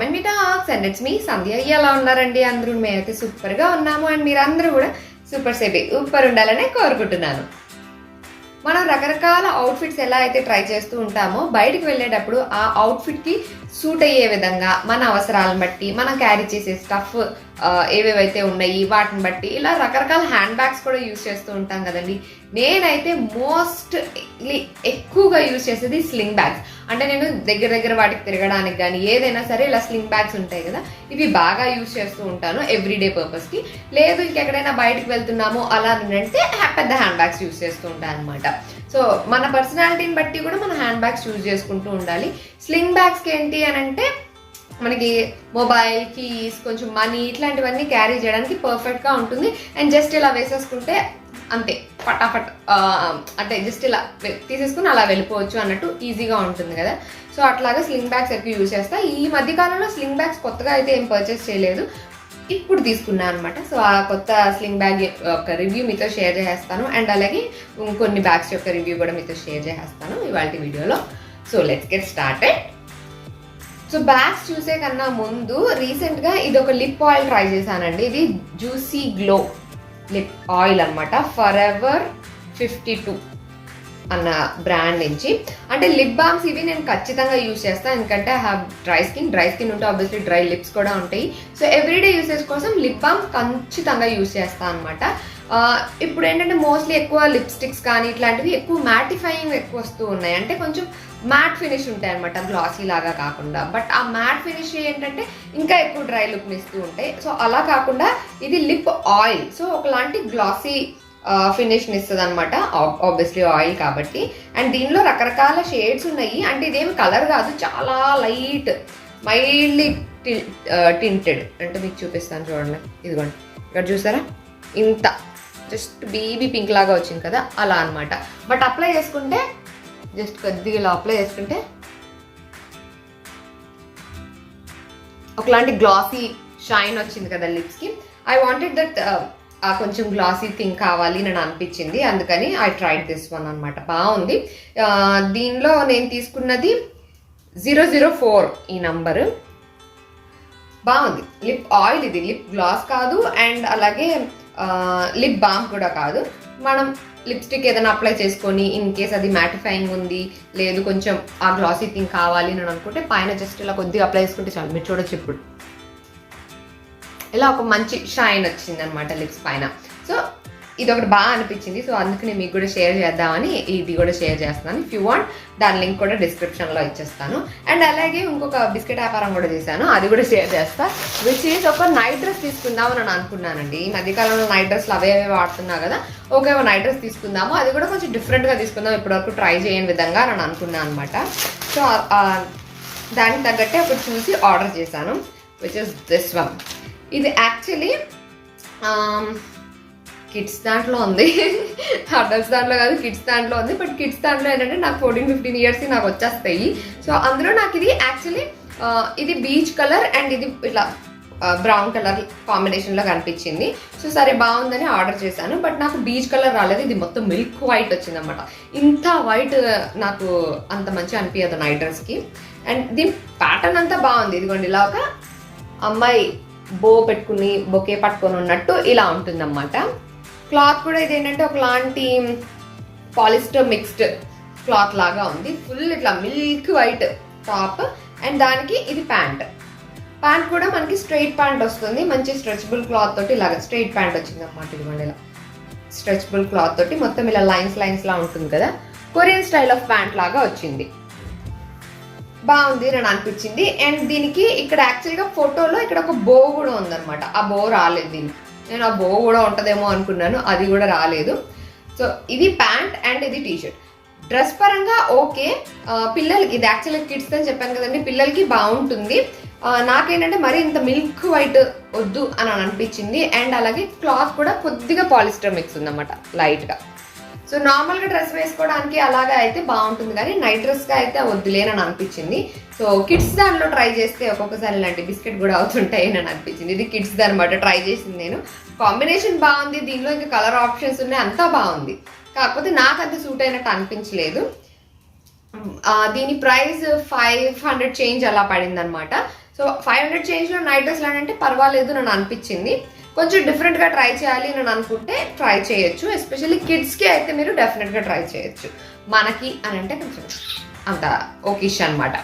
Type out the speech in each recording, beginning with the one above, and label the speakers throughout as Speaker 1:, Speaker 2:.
Speaker 1: Comment me talks and it's me Sandhya. ఎలా ఉన్నారండి అందరూ? మేమైతే సూపర్గా ఉన్నాము అండ్ మీరందరూ కూడా సూపర్ సేఫ్ సూపర్ ఉండాలని కోరుకుంటున్నాను. మనం రకరకాల అవుట్ఫిట్స్ ఎలా అయితే ట్రై చేస్తూ ఉంటామో బయటకు వెళ్ళేటప్పుడు ఆ అవుట్ఫిట్కి సూట్ అయ్యే విధంగా మన అవసరాలను బట్టి మనం క్యారీ చేసే స్టఫ్ ఏవేవైతే ఉన్నాయి వాటిని బట్టి ఇలా రకరకాల హ్యాండ్ బ్యాగ్స్ కూడా యూజ్ చేస్తూ ఉంటాం కదండి. నేనైతే మోస్ట్లీ ఎక్కువగా యూజ్ చేసేది స్లింగ్ బ్యాగ్స్. అంటే నేను దగ్గర వాటికి తిరగడానికి కానీ ఏదైనా సరే ఇలా స్లింగ్ బ్యాగ్స్ ఉంటాయి కదా, ఇవి బాగా యూజ్ చేస్తూ ఉంటాను ఎవ్రీడే పర్పస్కి. లేదు ఇంకెక్కడైనా బయటకు వెళ్తున్నాము అలా అంటే పెద్ద హ్యాండ్ బ్యాగ్స్ యూజ్ చేస్తూ ఉంటాను అనమాట. సో మన పర్సనాలిటీని బట్టి కూడా మన హ్యాండ్ బ్యాగ్స్ యూజ్ చేసుకుంటూ ఉండాలి. స్లింగ్ బ్యాగ్స్కి ఏంటి అని అంటే మనకి మొబైల్, కీస్, కొంచెం మనీ ఇట్లాంటివన్నీ క్యారీ చేయడానికి పర్ఫెక్ట్గా ఉంటుంది. అండ్ జస్ట్ ఇలా వేసేసుకుంటే అంతే ఫటాఫట్, అంటే జస్ట్ ఇలా తీసేసుకుని అలా వెళ్ళిపోవచ్చు అన్నట్టు ఈజీగా ఉంటుంది కదా. సో అట్లాగా స్లింగ్ బ్యాగ్స్ ఎక్కువ యూజ్ చేస్తా. ఈ మధ్యకాలంలో స్లింగ్ బ్యాగ్స్ కొత్తగా అయితే ఏం పర్చేస్ చేయలేదు, ఇప్పుడు తీసుకున్నాను అనమాట. సో ఆ కొత్త స్లింగ్ బ్యాగ్ యొక్క రివ్యూ మీతో షేర్ చేసేస్తాను అండ్ అలాగే కొన్ని బ్యాగ్స్ యొక్క రివ్యూ కూడా మీతో షేర్ చేసేస్తాను ఇవాళ వీడియోలో. So let's get started. So bags చూసే కన్నా ముందు రీసెంట్గా ఇది ఒక లిప్ ఆయిల్ ట్రై చేశానండి. ఇది జ్యూసీ గ్లో లిప్ ఆయిల్ అనమాట, ఫరెవర్ 52 అన్న బ్రాండ్ నుంచి. అంటే లిప్ బామ్స్ ఇవి నేను ఖచ్చితంగా యూజ్ చేస్తాను, ఎందుకంటే ఐ హ్యావ్ డ్రై స్కిన్ ఉంటే ఆబ్వియస్లీ డ్రై లిప్స్ కూడా ఉంటాయి. సో ఎవ్రీడే యూసేజ్ కోసం లిప్ బామ్ ఖచ్చితంగా యూజ్ చేస్తాను అనమాట. ఇప్పుడు ఏంటంటే మోస్ట్లీ ఎక్కువ లిప్స్టిక్స్ కానీ ఇట్లాంటివి ఎక్కువ మ్యాటిఫైయింగ్ ఎక్కువ వస్తూ ఉన్నాయి. అంటే కొంచెం మ్యాట్ ఫినిష్ ఉంటాయి అనమాట, గ్లాసీ లాగా కాకుండా. బట్ ఆ మ్యాట్ ఫినిష్ ఏంటంటే ఇంకా ఎక్కువ డ్రై లుక్ని ఇస్తూ ఉంటాయి. సో అలా కాకుండా ఇది లిప్ ఆయిల్, సో ఒకలాంటి గ్లాసీ ఫినిష్ని ఇస్తుంది అనమాట, ఆబ్వియస్లీ ఆయిల్ కాబట్టి. అండ్ దీనిలో రకరకాల షేడ్స్ ఉన్నాయి. అంటే ఇదేమి కలర్ కాదు, చాలా లైట్ మైల్డ్లీ టింటెడ్. అంటే మీకు చూపిస్తాను చూడండి, ఇదిగోండి ఇక్కడ చూసారా, ఇంత జస్ట్ బేబీ పింక్ లాగా వచ్చింది కదా, అలా అనమాట. బట్ అప్లై చేసుకుంటే జస్ట్ కొద్దిగా ఇలా అప్లై చేసుకుంటే ఒకలాంటి గ్లాసీ షైన్ వచ్చింది కదా లిప్స్కి. ఐ వాంటెడ్ దట్ కొంచెం గ్లాసీ థింగ్ కావాలి నేను అనిపించింది, అందుకని ఐ ట్రైడ్ దిస్ వన్ అనమాట. బాగుంది. దీనిలో నేను తీసుకున్నది 004 ఈ నంబరు. బాగుంది. లిప్ ఆయిల్ ఇది, లిప్ గ్లాస్ కాదు అండ్ అలాగే లిప్ బామ్ కూడా కాదు. మనం లిప్స్టిక్ ఏదైనా అప్లై చేసుకొని ఇన్ కేస్ అది మ్యాటిఫైయింగ్ ఉంది, లేదు కొంచెం ఆ గ్లాసీ థింగ్ కావాలి అని అనుకుంటే పైన జస్ట్ ఇలా కొద్దిగా అప్లై చేసుకుంటే చాలు. మీరు చూడొచ్చు ఇప్పుడు ఇలా ఒక మంచి షైన్ వచ్చింది అనమాట లిప్స్ పైన. సో ఇది ఒకటి బాగా అనిపించింది. సో అందుకని మీకు కూడా షేర్ చేద్దామని ఇది కూడా షేర్ చేస్తున్నాను. ఇఫ్ యూ వాంట్ దాని లింక్ కూడా డిస్క్రిప్షన్లో ఇచ్చేస్తాను. అండ్ అలాగే ఇంకొక బిస్కెట్ వ్యాపారం కూడా చేశాను, అది కూడా షేర్ చేస్తా. విచ్ ఈజ్ ఒక నైట్ డ్రెస్ తీసుకుందామని నేను అనుకున్నానండి. ఈ మధ్యకాలంలో నైట్ డ్రెస్లు అవే వాడుతున్నా కదా, ఓకే నైట్ డ్రెస్ తీసుకుందాము, అది కూడా కొంచెం డిఫరెంట్గా తీసుకుందాం, ఇప్పటివరకు ట్రై చేయని విధంగా నేను అనుకున్నాను అనమాట. సో దానికి తగ్గట్టే ఒకటి చూసి ఆర్డర్ చేశాను, విచ్ ఇస్ దిస్ వన్. ఇది యాక్చువల్లీ కిడ్స్ దాంట్లో ఉంది, అడల్ట్స్ దాంట్లో కాదు, కిడ్స్ దాంట్లో ఉంది. బట్ కిడ్స్ దాంట్లో ఏంటంటే నాకు 14-15 ఇయర్స్ నాకు వచ్చేస్తాయి. సో అందులో నాకు ఇది యాక్చువల్లీ ఇది బీచ్ కలర్ అండ్ ఇది ఇట్లా బ్రౌన్ కలర్ కాంబినేషన్లో కనిపించింది. సో సరే బాగుందని ఆర్డర్ చేశాను. బట్ నాకు బీచ్ కలర్ రాలేదు, ఇది మొత్తం మిల్క్ వైట్ వచ్చింది అనమాట. ఇంత వైట్ నాకు అంత మంచిగా అనిపించదు నైట్ డ్రెస్కి. అండ్ దీని ప్యాటర్న్ అంతా బాగుంది. ఇదిగోండి ఇలా ఒక అమ్మాయి బో పెట్టుకుని బొకే పట్టుకొని ఉన్నట్టు ఇలా ఉంటుందన్నమాట. క్లాత్ కూడా ఇదేంటంటే ఒకలాంటి పాలిస్టర్ మిక్స్డ్ క్లాత్ లాగా ఉంది. ఫుల్ ఇట్లా మిల్క్ వైట్ టాప్ అండ్ దానికి ఇది ప్యాంట్ కూడా మనకి స్ట్రైట్ ప్యాంట్ వస్తుంది. మంచి స్ట్రెచబుల్ క్లాత్ తోటి ఇలాగ స్ట్రైట్ ప్యాంట్ వచ్చింది అన్నమాట. ఇదిగోండి ఇలా స్ట్రెచబుల్ క్లాత్ తోటి మొత్తం ఇలా లైన్స్ లా ఉంటుంది కదా, కొరియన్ స్టైల్ ఆఫ్ ప్యాంట్ లాగా వచ్చింది. బాగుంది అని అనిపించింది. అండ్ దీనికి ఇక్కడ యాక్చువల్గా ఫోటోలో ఇక్కడ ఒక బో కూడా ఉందన్నమాట. ఆ బో రాలేదు దీనికి. నేను ఆ బో కూడా ఉంటుందేమో అనుకున్నాను, అది కూడా రాలేదు. సో ఇది ప్యాంట్ అండ్ ఇది టీషర్ట్. డ్రెస్ పరంగా ఓకే. పిల్లలకి ఇది యాక్చువల్గా కిడ్స్ అని చెప్పాను కదండి, పిల్లలకి బాగుంటుంది. నాకేంటంటే మరి ఇంత మిల్క్ వైట్ వద్దు అని అనిపించింది. అండ్ అలాగే క్లాత్ కూడా కొద్దిగా పాలిస్టర్ మిక్స్ ఉందన్నమాట లైట్గా. సో నార్మల్గా డ్రెస్ వేసుకోవడానికి అలాగా అయితే బాగుంటుంది, కానీ నైట్ డ్రెస్గా అయితే వద్దులేనని అనిపించింది. సో కిడ్స్ దాంట్లో ట్రై చేస్తే ఒక్కొక్కసారి ఇలాంటి బిస్కెట్ కూడా అవుతుంటాయి అని అనిపించింది. ఇది కిడ్స్ అనమాట ట్రై చేసింది నేను. కాంబినేషన్ బాగుంది, దీనిలో ఇంకా కలర్ ఆప్షన్స్ ఉన్నాయి, అంతా బాగుంది. కాకపోతే నాకు అంత సూట్ అయినట్టు అనిపించలేదు. దీని ప్రైస్ 500 చేంజ్ అలా పడింది అనమాట. సో సో 500 చేంజ్లో నైట్ డ్రెస్ అంటే పర్వాలేదు నన్ను అనిపించింది. కొంచెం డిఫరెంట్గా ట్రై చేయాలి నేను అనుకుంటే ట్రై చేయొచ్చు. ఎస్పెషల్లీ కిడ్స్కి అయితే మీరు డెఫినెట్గా ట్రై చేయొచ్చు. మనకి అని అంటే కొంచెం అంత ఓకేష్ అనమాట.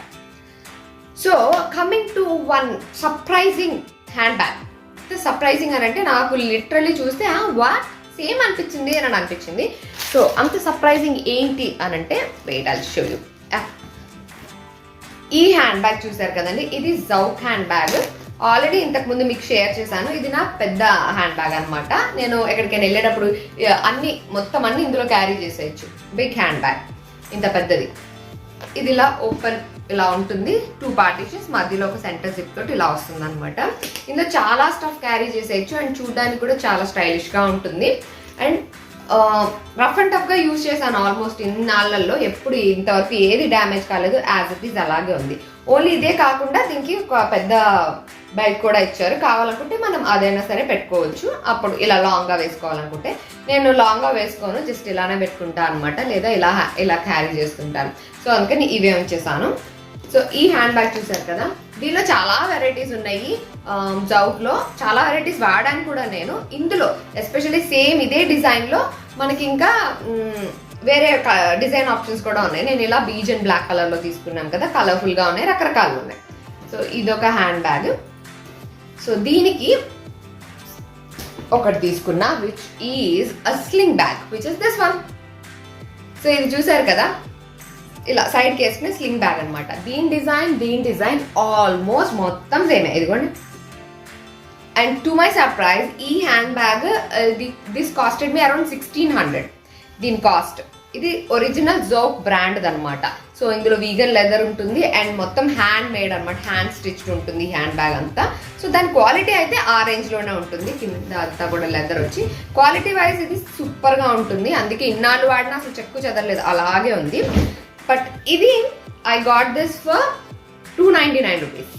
Speaker 1: So coming to one surprising hand bag. Surprising అని అంటే నాకు లిటరల్లీ చూస్తే వాట్ సేమ్ అనిపించింది అని అనిపించింది. సో అంత సర్ప్రైజింగ్ ఏంటి అని అంటే వెయిట్ ఐల్ షో యూ. ఈ హ్యాండ్ బ్యాగ్ చూసారు కదండి, ఇది జౌక్ హ్యాండ్ బ్యాగ్. ఆల్రెడీ ఇంతకుముందు మీకు షేర్ చేశాను. ఇది నా పెద్ద హ్యాండ్ బ్యాగ్ అనమాట. నేను ఎక్కడికైనా వెళ్ళేటప్పుడు మొత్తం అన్ని ఇందులో క్యారీ చేసేయచ్చు. బిగ్ హ్యాండ్ బ్యాగ్, ఇంత పెద్దది. ఇది ఇలా ఓపెన్ ఇలా ఉంటుంది, 2 పార్టీషన్స్, మధ్యలో ఒక సెంటర్ జిప్ తోటి ఇలా వస్తుంది అనమాట. ఇందులో చాలా స్టఫ్ క్యారీ చేసేయచ్చు అండ్ చూడడానికి కూడా చాలా స్టైలిష్గా ఉంటుంది. అండ్ రఫ్ అండ్ టఫ్గా యూజ్ చేశాను ఆల్మోస్ట్ ఇన్నాళ్ళల్లో. ఎప్పుడు ఇంతవరకు ఏది డ్యామేజ్ కాలేదు, యాజ్ ఇట్ ఈజ్ అలాగే ఉంది. ఓన్లీ ఇదే కాకుండా దీనికి ఒక పెద్ద బెల్ట్ కూడా ఇచ్చారు. కావాలనుకుంటే మనం అదైనా సరే పెట్టుకోవచ్చు. అప్పుడు ఇలా లాంగ్గా వేసుకోవాలనుకుంటే, నేను లాంగ్గా వేసుకోను, జస్ట్ ఇలానే పెట్టుకుంటాను అనమాట, లేదా ఇలా క్యారీ చేస్తుంటాను. సో అందుకని ఇవే ఉంచేసాను. సో ఈ హ్యాండ్ బ్యాగ్ చూసారు కదా, దీనిలో చాలా వెరైటీస్ ఉన్నాయి. జౌక్లో చాలా వెరైటీస్ వాడాను కూడా నేను. ఇందులో ఎస్పెషల్లీ సేమ్ ఇదే డిజైన్లో మనకి ఇంకా వేరే డిజైన్ ఆప్షన్స్ కూడా ఉన్నాయి. నేను ఇలా బీజ్ అండ్ బ్లాక్ కలర్లో తీసుకున్నాను కదా, కలర్ఫుల్గా ఉన్నాయి, రకరకాలు ఉన్నాయి. సో ఇదొక హ్యాండ్ బ్యాగ్. సో దీనికి ఒకటి తీసుకున్నా which is a sling bag, which is this one. So ఇది చూసారు కదా, ఇలా సైడ్కి వేసుకునే స్లింగ్ బ్యాగ్ అనమాట. దీని డిజైన్ ఆల్మోస్ట్ మొత్తం సేమే. ఇదిగోండి. అండ్ టు మై సర్ప్రైజ్ ఈ handbag this costed me around 1600 దీని కాస్ట్. ఇది ఒరిజినల్ జౌక్ బ్రాండ్ అనమాట. సో ఇందులో వీగన్ లెదర్ ఉంటుంది అండ్ మొత్తం హ్యాండ్ మేడ్ అనమాట, హ్యాండ్ స్టిచ్డ్ ఉంటుంది హ్యాండ్ బ్యాగ్ అంతా. సో దాని క్వాలిటీ అయితే ఆ రేంజ్లోనే ఉంటుంది. కింద అంతా కూడా లెదర్ వచ్చి క్వాలిటీ వైజ్ ఇది సూపర్గా ఉంటుంది. అందుకే ఇన్నాళ్ళు వాడినా అసలు చెక్కు చెదరలేదు, అలాగే ఉంది. బట్ ఇది I got this for 299 rupees,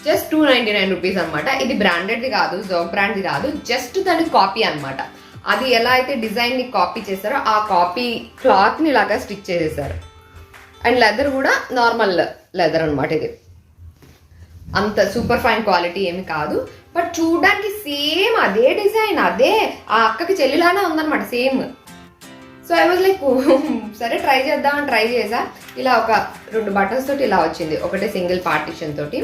Speaker 1: just 299 rupees అనమాట. ఇది బ్రాండెడ్ది కాదు, జౌక్ బ్రాండ్ది కాదు, జస్ట్ దాని కాపీ అనమాట. అది ఎలా అయితే డిజైన్ని కాపీ చేశారో ఆ కాపీ క్లాత్ని ఇలాగా స్టిచ్ చేసేసారు. అండ్ లెదర్ కూడా నార్మల్ లెదర్ అనమాట. ఇది అంత సూపర్ ఫైన్ క్వాలిటీ ఏమి కాదు, బట్ చూడడానికి సేమ్ అదే డిజైన్, అదే ఆ అక్కకి చెల్లిలానే ఉందన్నమాట, same. So I was like సరే ట్రై చేద్దామని ట్రై చేసా. ఇలా ఒక 2 బటన్స్ తోటి ఇలా వచ్చింది, ఒకటే సింగిల్ పార్టిషన్ తోటి.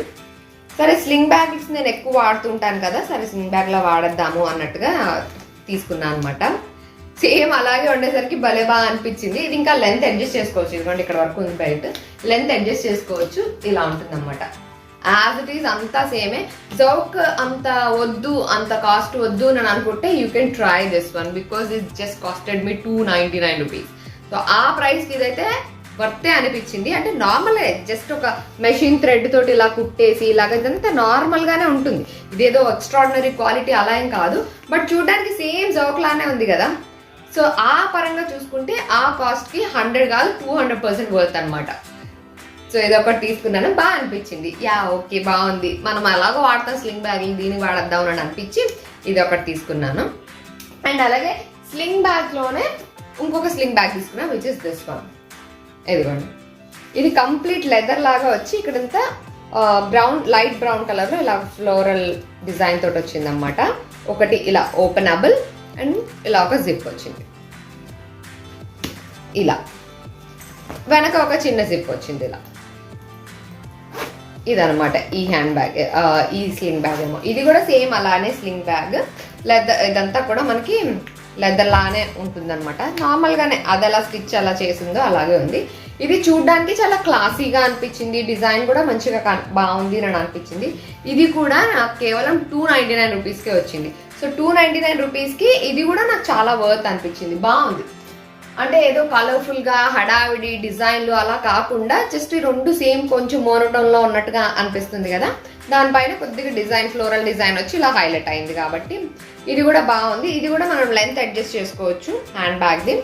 Speaker 1: సరే స్లింగ్ బ్యాగ్స్ నేను ఎక్కువ వాడుతుంటాను కదా, సరే స్లింగ్ బ్యాగ్లా వాడద్దాము అన్నట్టుగా తీసుకున్నాను అనమాట. సేమ్ అలాగే ఉండేసరికి భలే బాగా అనిపించింది. ఇది ఇంకా లెంత్ అడ్జస్ట్ చేసుకోవచ్చు. ఇదిగోండి ఇక్కడ వరకు ఉంది బెల్ట్, లెంత్ అడ్జస్ట్ చేసుకోవచ్చు. ఇలా ఉంటుంది అనమాట. యాజ్ ఇట్ ఈస్ అంతా సేమే. జౌక్ అంత వద్దు, అంత కాస్ట్ వద్దు అని అనుకుంటే you can try this one because it just costed me 299 rupees. So ఆ ప్రైస్కి ఇదైతే వర్తే అనిపించింది. అంటే నార్మల్గా జస్ట్ ఒక మెషిన్ థ్రెడ్ తోటి ఇలా కుట్టేసి ఇలాగ ఇదంతా నార్మల్గానే ఉంటుంది. ఇదేదో ఎక్స్ట్రాడినరీ క్వాలిటీ అలా ఏం కాదు, బట్ చూడడానికి సేమ్ జౌక్ లానే ఉంది కదా. సో ఆ పరంగా చూసుకుంటే ఆ కాస్ట్కి 100 కాదు 200% వర్త్ అనమాట. సో ఇదొకటి తీసుకున్నాను, బాగా అనిపించింది. ఓకే బాగుంది, మనం అలాగో వాడతాం స్లింగ్ బ్యాగ్, దీన్ని వాడద్దాం అని అనిపించి ఇది ఒకటి తీసుకున్నాను. అండ్ అలాగే స్లింగ్ బ్యాగ్లోనే ఇంకొక స్లింగ్ బ్యాగ్ తీసుకున్నాను విచ్ ఇస్ దిస్ వన్. ఇదిగోండి, ఇది కంప్లీట్ లెదర్ లాగా వచ్చి ఇక్కడంతా బ్రౌన్, లైట్ బ్రౌన్ కలర్లో ఇలా ఫ్లోరల్ డిజైన్ తోటి వచ్చింది అనమాట. ఒకటి ఇలా ఓపెనబుల్ అండ్ ఇలా ఒక జిప్ వచ్చింది. ఇలా వెనక ఒక చిన్న జిప్ వచ్చింది. ఇలా ఇదనమాట ఈ హ్యాండ్ బ్యాగ్, ఈ స్లింగ్ బ్యాగ్ ఏమో. ఇది కూడా సేమ్ అలానే స్లింగ్ బ్యాగ్, లెదర్, ఇదంతా కూడా మనకి లెదర్ లానే ఉంటుంది అనమాట. నార్మల్గానే అది ఎలా స్టిచ్ అలా చేసిందో అలాగే ఉంది. ఇది చూడడానికి చాలా క్లాసీగా అనిపించింది, డిజైన్ కూడా మంచిగా బాగుంది అని అనిపించింది. ఇది కూడా నాకు కేవలం 299 రూపీస్కే వచ్చింది. సో 299 రూపీస్కి ఇది కూడా నాకు చాలా వర్త్ అనిపించింది, బాగుంది. అంటే ఏదో కలర్ఫుల్గా హడావిడి డిజైన్లు అలా కాకుండా జస్ట్ ఈ 2 సేమ్ కొంచెం మోనోటోన్లో ఉన్నట్టుగా అనిపిస్తుంది కదా, దానిపైన కొద్దిగా డిజైన్, ఫ్లోరల్ డిజైన్ వచ్చి ఇలా హైలైట్ అయింది కాబట్టి ఇది కూడా బాగుంది. ఇది కూడా మనం లెంత్ అడ్జస్ట్ చేసుకోవచ్చు హ్యాండ్ బ్యాగ్ది.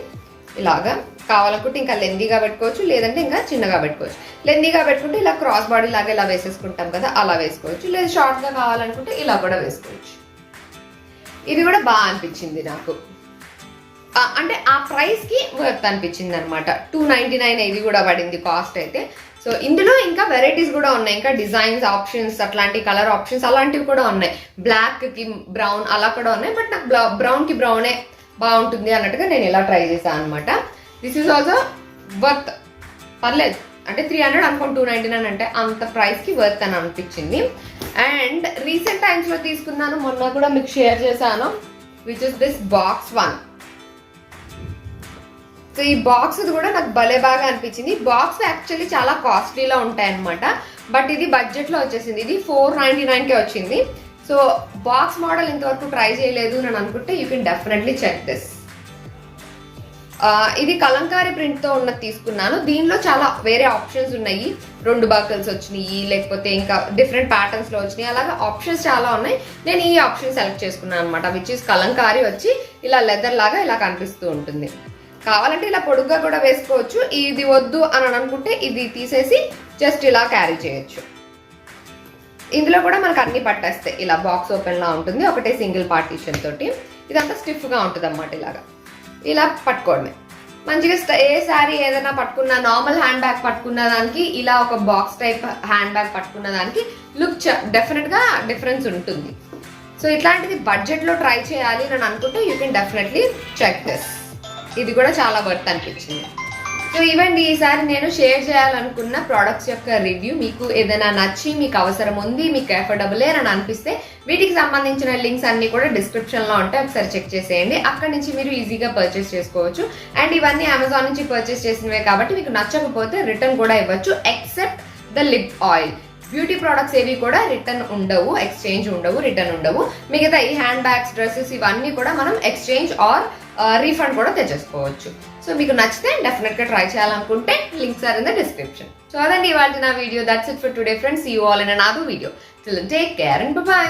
Speaker 1: ఇలాగా కావాలనుకుంటే ఇంకా లెందీగా పెట్టుకోవచ్చు, లేదంటే ఇంకా చిన్నగా పెట్టుకోవచ్చు. లెందీగా పెట్టుకుంటే ఇలా క్రాస్ బాడీ లాగా ఇలా వేసేసుకుంటాం కదా, అలా వేసుకోవచ్చు. లేదా షార్ట్గా కావాలనుకుంటే ఇలా కూడా వేసుకోవచ్చు. ఇది కూడా బాగా అనిపించింది నాకు, అంటే ఆ ప్రైస్కి వర్త్ అనిపించింది అనమాట. 299 ఇది కూడా పడింది కాస్ట్ అయితే. సో సో ఇందులో ఇంకా వెరైటీస్ కూడా ఉన్నాయి, ఇంకా డిజైన్స్ ఆప్షన్స్ అట్లాంటి కలర్ ఆప్షన్స్ అలాంటివి కూడా ఉన్నాయి. బ్లాక్కి బ్రౌన్ అలా కూడా ఉన్నాయి, బట్ నాకు బ్రౌన్కి బ్రౌనే బాగుంటుంది అన్నట్టుగా నేను ఇలా ట్రై చేశాను అనమాట. దిస్ ఈజ్ ఆల్సో వర్త్, పర్లేదు అంటే 300 అనుకోండి, 299 అంటే అంత ప్రైస్కి వర్త్ అని అనిపించింది. అండ్ రీసెంట్ టైమ్స్లో తీసుకున్నాను, మొన్న కూడా మీకు షేర్ చేశాను, which is this box 1. So ఈ బాక్స్ కూడా నాకు భలే బాగా అనిపించింది. బాక్స్ యాక్చువల్లీ చాలా కాస్ట్లీలో ఉంటాయి అనమాట, బట్ ఇది బడ్జెట్లో వచ్చేసింది. ఇది 499కే వచ్చింది. సో బాక్స్ మోడల్ ఇంతవరకు ట్రై చేయలేదు అని అనుకుంటే you can definitely check this. ఇది కలంకారీ ప్రింట్తో ఉన్నది తీసుకున్నాను. దీనిలో చాలా వేరే ఆప్షన్స్ ఉన్నాయి, 2 బర్కిల్స్ వచ్చినాయి, లేకపోతే ఇంకా డిఫరెంట్ ప్యాటర్న్స్లో వచ్చినాయి, అలాగా ఆప్షన్స్ చాలా ఉన్నాయి. నేను ఈ ఆప్షన్ సెలెక్ట్ చేసుకున్నాను అనమాట, విచ్ ఇస్ కలంకారీ వచ్చి ఇలా లెదర్ లాగా ఇలా కనిపిస్తూ ఉంటుంది. కావాలంటే ఇలా పొడుగ్గా కూడా వేసుకోవచ్చు. ఇది వద్దు అని అనుకుంటే ఇది తీసేసి జస్ట్ ఇలా క్యారీ చేయొచ్చు. ఇందులో కూడా మనకు అన్ని పట్టేస్తాయి, ఇలా బాక్స్ ఓపెన్ లా ఉంటుంది, ఒకటే సింగిల్ పార్టీషన్ తోటి. ఇదంతా స్టిఫ్గా ఉంటుంది అన్నమాట, ఇలాగా ఇలా పట్టుకోవడమే. మంచిగా ఏ శారీ ఏదైనా పట్టుకున్న, నార్మల్ హ్యాండ్ బ్యాగ్ పట్టుకున్న దానికి ఇలా ఒక బాక్స్ టైప్ హ్యాండ్ బ్యాగ్ పట్టుకున్న దానికి లుక్ డెఫినెట్గా డిఫరెన్స్ ఉంటుంది. సో ఇట్లాంటిది బడ్జెట్లో ట్రై చేయాలి అని అనుకుంటే you can definitely check this. ఇది కూడా చాలా వర్త్ అనిపించింది. సో ఇవండి ఈసారి నేను షేర్ చేయాలనుకున్న ప్రోడక్ట్స్ యొక్క రివ్యూ. మీకు ఏదైనా నచ్చి మీకు అవసరం ఉంది, మీకు అఫోర్డబులే అని అనిపిస్తే వీటికి సంబంధించిన లింక్స్ అన్ని కూడా డిస్క్రిప్షన్లో ఉంటాయి, ఒకసారి చెక్ చేసేయండి. అక్కడ నుంచి మీరు ఈజీగా పర్చేస్ చేసుకోవచ్చు. అండ్ ఇవన్నీ అమెజాన్ నుంచి పర్చేస్ చేసినవే కాబట్టి మీకు నచ్చకపోతే రిటర్న్ కూడా ఇవ్వచ్చు, except the lip oil. Beauty products ఏవి కూడా రిటర్న్ ఉండవు, ఎక్స్చేంజ్ ఉండవు, రిటర్న్ ఉండవు. మిగతా ఈ హ్యాండ్ బ్యాగ్స్, డ్రెస్సెస్ ఇవన్నీ కూడా మనం ఎక్స్చేంజ్ ఆర్ రీఫండ్ కూడా తెచ్చేసుకోవచ్చు. సో మీకు నచ్చితే డెఫినెట్గా ట్రై చేయాలనుకుంటే links are in the description. So అదండి ఇవాళ నా వీడియో. That's it for today friends. See you all in another video. Till then take care and by.